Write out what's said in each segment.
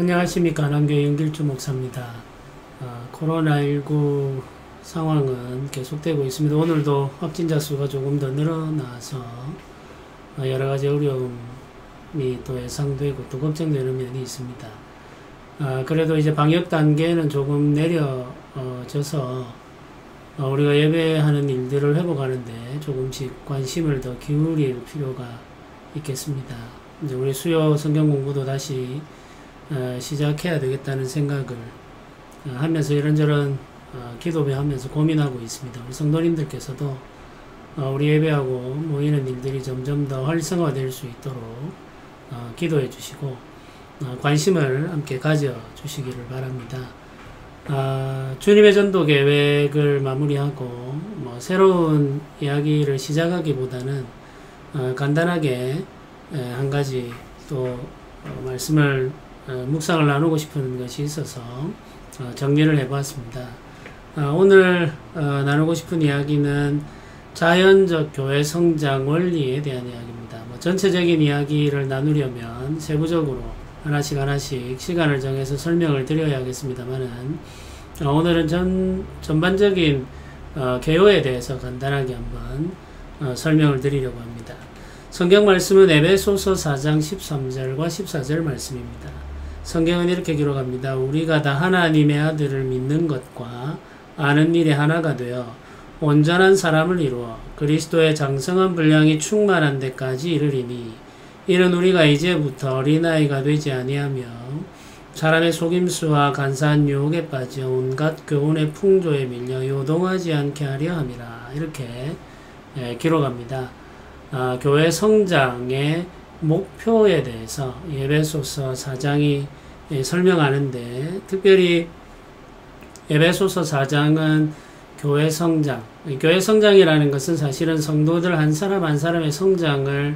안녕하십니까. 한남교회 윤길주 목사입니다. 코로나19 상황은 계속되고 있습니다. 오늘도 확진자 수가 조금 더 늘어나서 여러가지 어려움이 또 예상되고 또 걱정되는 면이 있습니다. 그래도 이제 방역 단계는 조금 내려져서 우리가 예배하는 일들을 회복하는데 조금씩 관심을 더 기울일 필요가 있겠습니다. 이제 우리 수요 성경 공부도 다시 시작해야 되겠다는 생각을 하면서 이런저런 기도배 하면서 고민하고 있습니다. 우리 성도님들께서도 우리 예배하고 모이는 일들이 점점 더 활성화될 수 있도록 기도해 주시고 관심을 함께 가져 주시기를 바랍니다. 주님의 전도 계획을 마무리하고 새로운 이야기를 시작하기보다는 간단하게 한 가지 또 말씀을 묵상을 나누고 싶은 것이 있어서 정리를 해보았습니다. 오늘 나누고 싶은 이야기는 자연적 교회 성장 원리에 대한 이야기입니다. 전체적인 이야기를 나누려면 세부적으로 하나씩 시간을 정해서 설명을 드려야겠습니다만은 오늘은 전반적인 개요에 대해서 간단하게 한번 설명을 드리려고 합니다. 성경 말씀은 에베소서 4장 13절과 14절 말씀입니다. 성경은 이렇게 기록합니다. 우리가 다 하나님의 아들을 믿는 것과 아는 일이 하나가 되어 온전한 사람을 이루어 그리스도의 장성한 분량이 충만한 데까지 이르리니 이는 우리가 이제부터 어린아이가 되지 아니하며 사람의 속임수와 간사한 유혹에 빠져 온갖 교훈의 풍조에 밀려 요동하지 않게 하려 함이라. 이렇게 기록합니다. 교회 성장의 목표에 대해서 에베소서 4장이 설명하는데 특별히 에베소서 4장은 교회 성장이라는 것은 사실은 성도들 한 사람 한 사람의 성장을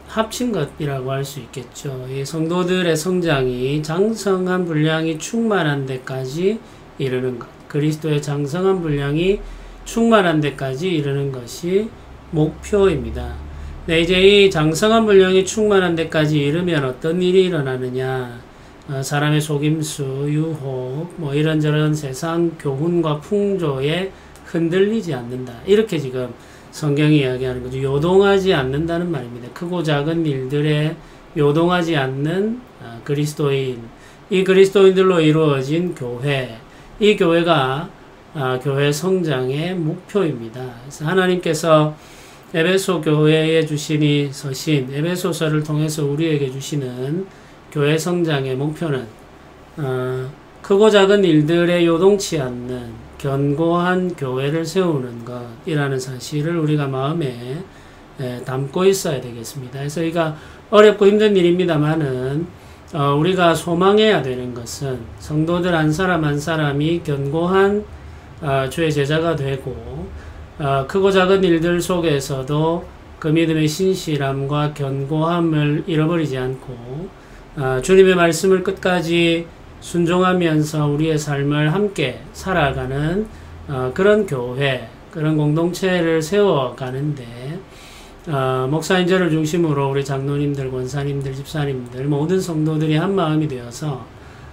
합친 것이라고 할 수 있겠죠. 이 성도들의 성장이 장성한 분량이 충만한 데까지 이르는 것, 그리스도의 장성한 분량이 충만한 데까지 이르는 것이 목표입니다. 네, 이제 이 장성한 분량이 충만한 데까지 이르면 어떤 일이 일어나느냐? 사람의 속임수, 유혹, 이런저런 세상 교훈과 풍조에 흔들리지 않는다. 이렇게 지금 성경이 이야기하는 거죠. 요동하지 않는다는 말입니다. 크고 작은 일들에 요동하지 않는 그리스도인, 이 그리스도인들로 이루어진 교회, 이 교회가 교회 성장의 목표입니다. 그래서 하나님께서 에베소 교회에 주신 이 서신, 에베소서를 통해서 우리에게 주시는 교회 성장의 목표는 크고 작은 일들에 요동치 않는 견고한 교회를 세우는 것이라는 사실을 우리가 마음에 담고 있어야 되겠습니다. 그래서 이가 어렵고 힘든 일입니다만은 우리가 소망해야 되는 것은 성도들 한 사람 한 사람이 견고한 주의 제자가 되고 크고 작은 일들 속에서도 그 믿음의 신실함과 견고함을 잃어버리지 않고 주님의 말씀을 끝까지 순종하면서 우리의 삶을 함께 살아가는 그런 교회, 그런 공동체를 세워가는데 목사님들을 중심으로 우리 장로님들, 권사님들, 집사님들 모든 성도들이 한 마음이 되어서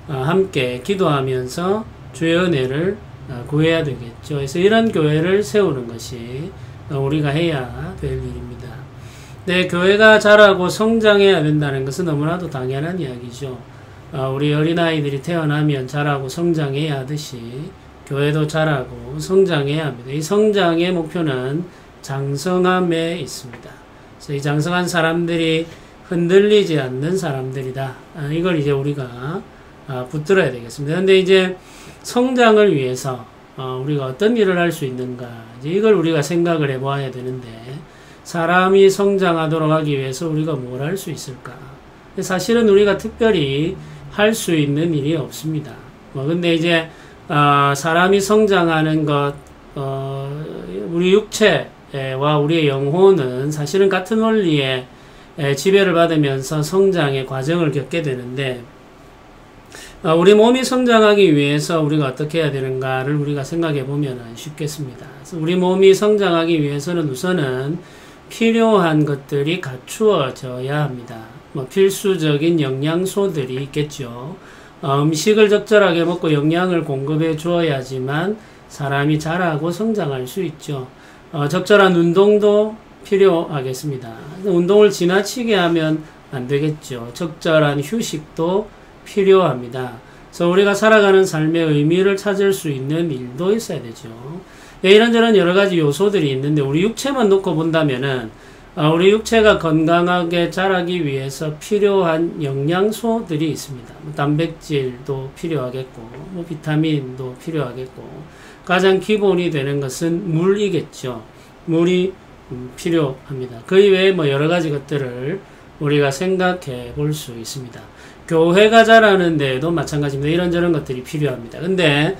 함께 기도하면서 주의 은혜를 구해야 되겠죠. 그래서 이런 교회를 세우는 것이 우리가 해야 될 일입니다. 네, 교회가 자라고 성장해야 된다는 것은 너무나도 당연한 이야기죠. 우리 어린아이들이 태어나면 자라고 성장해야 하듯이 교회도 자라고 성장해야 합니다. 이 성장의 목표는 장성함에 있습니다. 그래서 이 장성한 사람들이 흔들리지 않는 사람들이다. 이걸 이제 우리가 붙들어야 되겠습니다. 그런데 이제 성장을 위해서 우리가 어떤 일을 할 수 있는가, 이제 이걸 우리가 생각을 해봐야 되는데 사람이 성장하도록 하기 위해서 우리가 뭘 할 수 있을까? 사실은 우리가 특별히 할 수 있는 일이 없습니다. 근데 이제 사람이 성장하는 것, 우리 육체와 우리의 영혼은 사실은 같은 원리에 지배를 받으면서 성장의 과정을 겪게 되는데 우리 몸이 성장하기 위해서 우리가 어떻게 해야 되는가를 우리가 생각해 보면 쉽겠습니다. 그래서 우리 몸이 성장하기 위해서는 우선은 필요한 것들이 갖추어져야 합니다. 뭐 필수적인 영양소들이 있겠죠. 음식을 적절하게 먹고 영양을 공급해 주어야지만 사람이 자라고 성장할 수 있죠. 적절한 운동도 필요하겠습니다. 운동을 지나치게 하면 안 되겠죠. 적절한 휴식도 필요합니다. 그래서 우리가 살아가는 삶의 의미를 찾을 수 있는 일도 있어야 되죠. 이런저런 여러 가지 요소들이 있는데 우리 육체만 놓고 본다면은 우리 육체가 건강하게 자라기 위해서 필요한 영양소들이 있습니다. 단백질도 필요하겠고, 비타민도 필요하겠고, 가장 기본이 되는 것은 물이겠죠. 물이 필요합니다. 그 이외에 여러 가지 것들을 우리가 생각해 볼 수 있습니다. 교회가 자라는 데에도 마찬가지입니다. 이런저런 것들이 필요합니다. 근데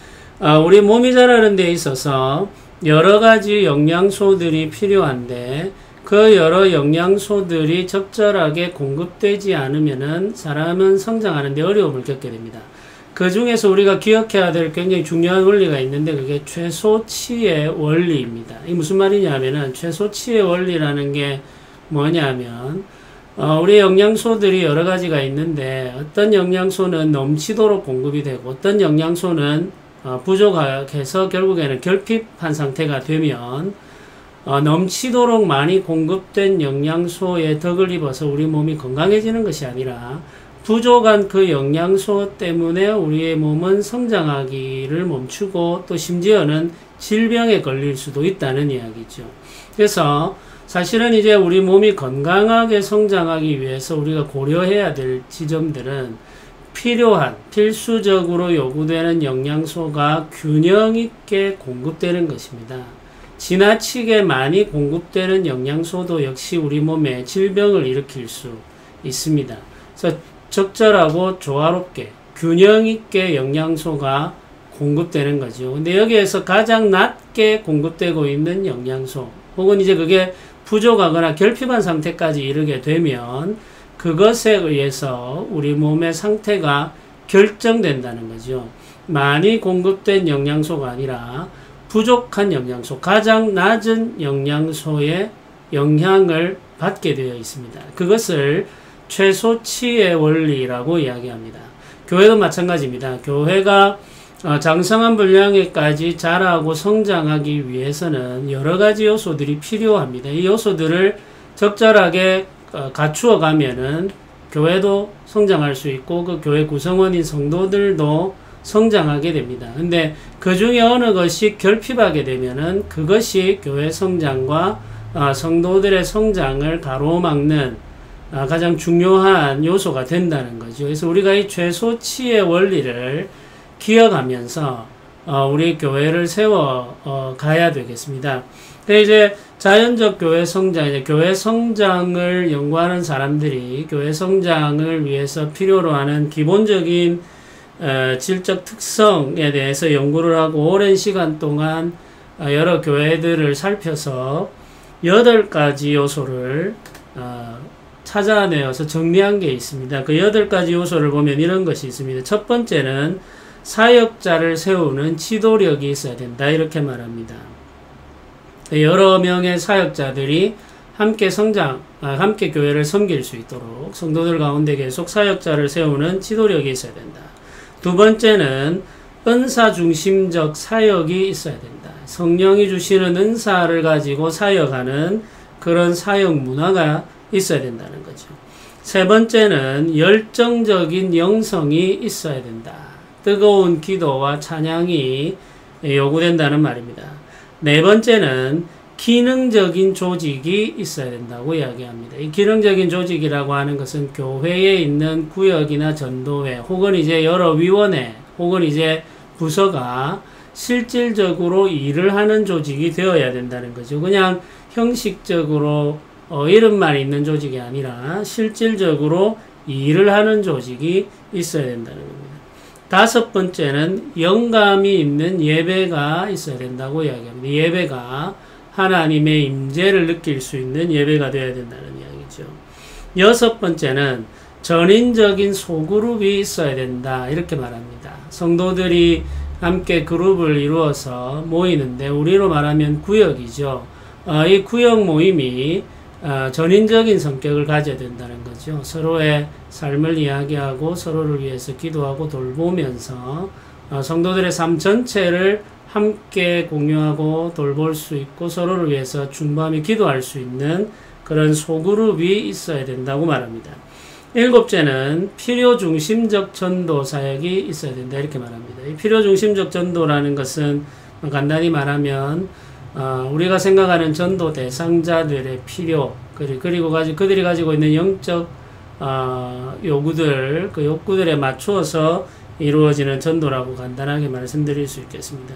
우리 몸이 자라는 데 있어서 여러 가지 영양소들이 필요한데 그 여러 영양소들이 적절하게 공급되지 않으면은 사람은 성장하는 데 어려움을 겪게 됩니다. 그 중에서 우리가 기억해야 될 굉장히 중요한 원리가 있는데 그게 최소치의 원리입니다. 이게 무슨 말이냐면은 최소치의 원리라는 게 뭐냐면 우리 영양소들이 여러 가지가 있는데 어떤 영양소는 넘치도록 공급이 되고 어떤 영양소는 부족해서 결국에는 결핍한 상태가 되면 넘치도록 많이 공급된 영양소에 덕을 입어서 우리 몸이 건강해지는 것이 아니라 부족한 그 영양소 때문에 우리의 몸은 성장하기를 멈추고 또 심지어는 질병에 걸릴 수도 있다는 이야기죠. 그래서 사실은 이제 우리 몸이 건강하게 성장하기 위해서 우리가 고려해야 될 지점들은 필요한, 필수적으로 요구되는 영양소가 균형 있게 공급되는 것입니다. 지나치게 많이 공급되는 영양소도 역시 우리 몸에 질병을 일으킬 수 있습니다. 그래서 적절하고 조화롭게, 균형 있게 영양소가 공급되는 거죠. 근데 여기에서 가장 낮게 공급되고 있는 영양소, 혹은 이제 그게 부족하거나 결핍한 상태까지 이르게 되면 그것에 의해서 우리 몸의 상태가 결정된다는 거죠. 많이 공급된 영양소가 아니라 부족한 영양소, 가장 낮은 영양소의 영향을 받게 되어 있습니다. 그것을 최소치의 원리라고 이야기합니다. 교회도 마찬가지입니다. 교회가 장성한 분량에까지 자라고 성장하기 위해서는 여러 가지 요소들이 필요합니다. 이 요소들을 적절하게 갖추어 가면은 교회도 성장할 수 있고 그 교회 구성원인 성도들도 성장하게 됩니다. 근데 그 중에 어느 것이 결핍하게 되면은 그것이 교회 성장과 성도들의 성장을 가로막는 가장 중요한 요소가 된다는 거죠. 그래서 우리가 이 최소치의 원리를 기억하면서 우리 교회를 세워 가야 되겠습니다. 근데 이제 자연적 교회 성장, 이제 교회 성장을 연구하는 사람들이 교회 성장을 위해서 필요로 하는 기본적인 질적 특성에 대해서 연구를 하고 오랜 시간 동안 여러 교회들을 살펴서 8가지 요소를 찾아내어서 정리한 게 있습니다. 그 8가지 요소를 보면 이런 것이 있습니다. 첫 번째는 사역자를 세우는 지도력이 있어야 된다. 이렇게 말합니다. 여러 명의 사역자들이 함께 함께 교회를 섬길 수 있도록 성도들 가운데 계속 사역자를 세우는 지도력이 있어야 된다. 두 번째는 은사 중심적 사역이 있어야 된다. 성령이 주시는 은사를 가지고 사역하는 그런 사역 문화가 있어야 된다는 거죠. 세 번째는 열정적인 영성이 있어야 된다. 뜨거운 기도와 찬양이 요구된다는 말입니다. 네 번째는 기능적인 조직이 있어야 된다고 이야기합니다. 이 기능적인 조직이라고 하는 것은 교회에 있는 구역이나 전도회 혹은 이제 여러 위원회 혹은 이제 부서가 실질적으로 일을 하는 조직이 되어야 된다는 거죠. 그냥 형식적으로 이름만 있는 조직이 아니라 실질적으로 일을 하는 조직이 있어야 된다는 겁니다. 다섯 번째는 영감이 있는 예배가 있어야 된다고 이야기합니다. 예배가 하나님의 임재를 느낄 수 있는 예배가 되어야 된다는 이야기죠. 여섯 번째는 전인적인 소그룹이 있어야 된다. 이렇게 말합니다. 성도들이 함께 그룹을 이루어서 모이는데 우리로 말하면 구역이죠. 이 구역 모임이 전인적인 성격을 가져야 된다는 거죠. 서로의 삶을 이야기하고 서로를 위해서 기도하고 돌보면서 성도들의 삶 전체를 함께 공유하고 돌볼 수 있고 서로를 위해서 중보하며 기도할 수 있는 그런 소그룹이 있어야 된다고 말합니다. 7째는 필요중심적 전도 사역이 있어야 된다 이렇게 말합니다. 이 필요중심적 전도라는 것은 간단히 말하면 우리가 생각하는 전도 대상자들의 필요 그리고 그들이 가지고 있는 영적 요구들 그 욕구들에 맞추어서 이루어지는 전도라고 간단하게 말씀드릴 수 있겠습니다.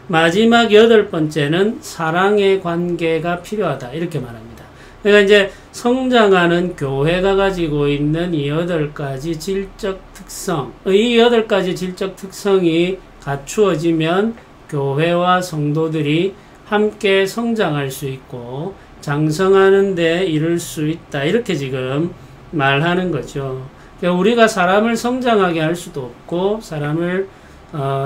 마지막 8번째는 사랑의 관계가 필요하다 이렇게 말합니다. 그러니까 이제 성장하는 교회가 가지고 있는 이 8가지 질적 특성, 이 8가지 질적 특성이 갖추어지면 교회와 성도들이 함께 성장할 수 있고 장성하는 데 이를 수 있다 이렇게 지금 말하는 거죠. 그러니까 우리가 사람을 성장하게 할 수도 없고 사람을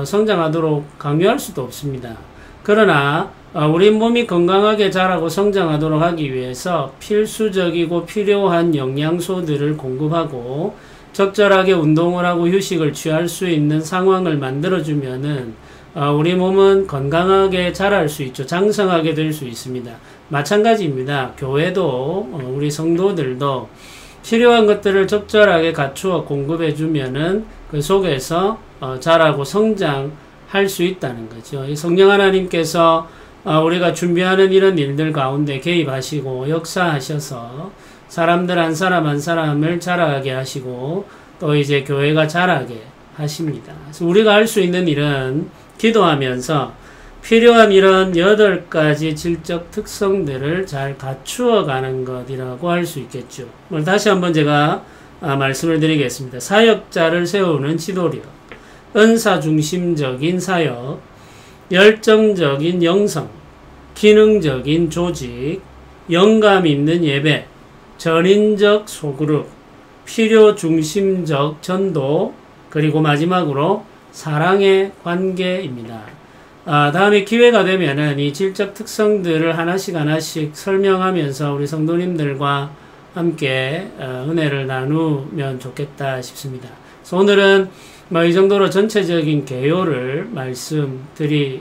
성장하도록 강요할 수도 없습니다. 그러나 우리 몸이 건강하게 자라고 성장하도록 하기 위해서 필수적이고 필요한 영양소들을 공급하고 적절하게 운동을 하고 휴식을 취할 수 있는 상황을 만들어주면은 우리 몸은 건강하게 자랄 수 있죠. 장성하게 될 수 있습니다. 마찬가지입니다. 교회도 우리 성도들도 필요한 것들을 적절하게 갖추어 공급해 주면은 그 속에서 자라고 성장할 수 있다는 거죠. 성령 하나님께서 우리가 준비하는 이런 일들 가운데 개입하시고 역사하셔서 사람들 한 사람 한 사람을 자라게 하시고 또 이제 교회가 자라게 하십니다. 그래서 우리가 할 수 있는 일은 기도하면서 필요한 이런 8가지 질적 특성들을 잘 갖추어 가는 것이라고 할 수 있겠죠. 다시 한번 제가 말씀을 드리겠습니다. 사역자를 세우는 지도력, 은사 중심적인 사역, 열정적인 영성, 기능적인 조직, 영감 있는 예배, 전인적 소그룹, 필요 중심적 전도, 그리고 마지막으로 사랑의 관계입니다. 다음에 기회가 되면은 이 질적 특성들을 하나씩 설명하면서 우리 성도님들과 함께 은혜를 나누면 좋겠다 싶습니다. 그래서 오늘은 이 정도로 전체적인 개요를 말씀드리고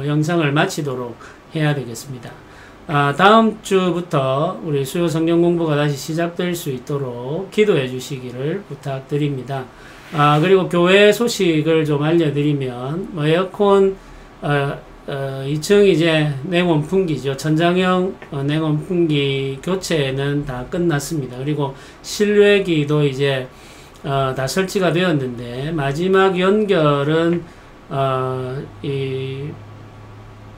영상을 마치도록 해야 되겠습니다. 다음 주부터 우리 수요 성경 공부가 다시 시작될 수 있도록 기도해 주시기를 부탁드립니다. 그리고 교회 소식을 좀 알려드리면, 에어컨, 2층 이제 냉온풍기죠. 천장형 냉온풍기 교체는 다 끝났습니다. 그리고 실외기도 이제, 다 설치가 되었는데, 마지막 연결은, 이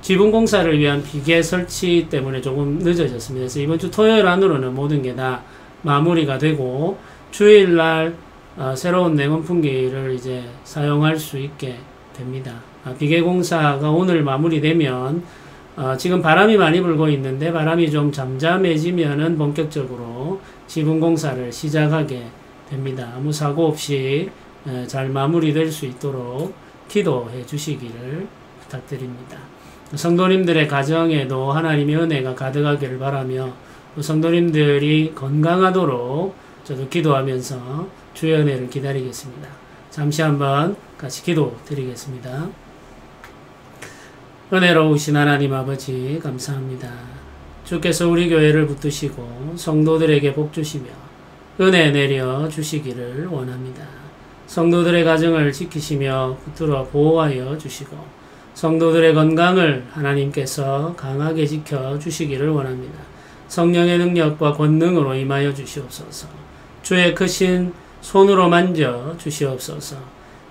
지붕공사를 위한 비계 설치 때문에 조금 늦어졌습니다. 그래서 이번 주 토요일 안으로는 모든 게 다 마무리가 되고, 주일날 새로운 냉온풍기를 이제 사용할 수 있게 됩니다. 비계공사가 오늘 마무리되면 지금 바람이 많이 불고 있는데 바람이 좀 잠잠해지면은 본격적으로 지붕공사를 시작하게 됩니다. 아무 사고 없이 잘 마무리될 수 있도록 기도해 주시기를 부탁드립니다. 성도님들의 가정에도 하나님의 은혜가 가득하기를 바라며 성도님들이 건강하도록 저도 기도하면서 주의 은혜를 기다리겠습니다. 잠시 한번 같이 기도 드리겠습니다. 은혜로우신 하나님 아버지 감사합니다. 주께서 우리 교회를 붙드시고 성도들에게 복 주시며 은혜 내려 주시기를 원합니다. 성도들의 가정을 지키시며 붙들어 보호하여 주시고 성도들의 건강을 하나님께서 강하게 지켜 주시기를 원합니다. 성령의 능력과 권능으로 임하여 주시옵소서. 주의 크신 손으로 만져 주시옵소서.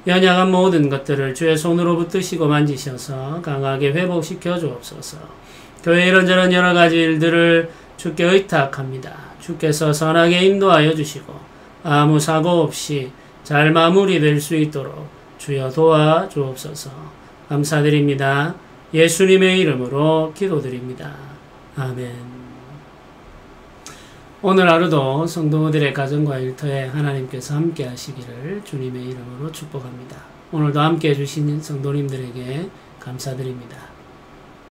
연약한 모든 것들을 주의 손으로 붙드시고 만지셔서 강하게 회복시켜 주옵소서. 교회 이런저런 여러가지 일들을 주께 의탁합니다. 주께서 선하게 인도하여 주시고 아무 사고 없이 잘 마무리될 수 있도록 주여 도와 주옵소서. 감사드립니다. 예수님의 이름으로 기도드립니다. 아멘. 오늘 하루도 성도들의 가정과 일터에 하나님께서 함께 하시기를 주님의 이름으로 축복합니다. 오늘도 함께 해주신 성도님들에게 감사드립니다.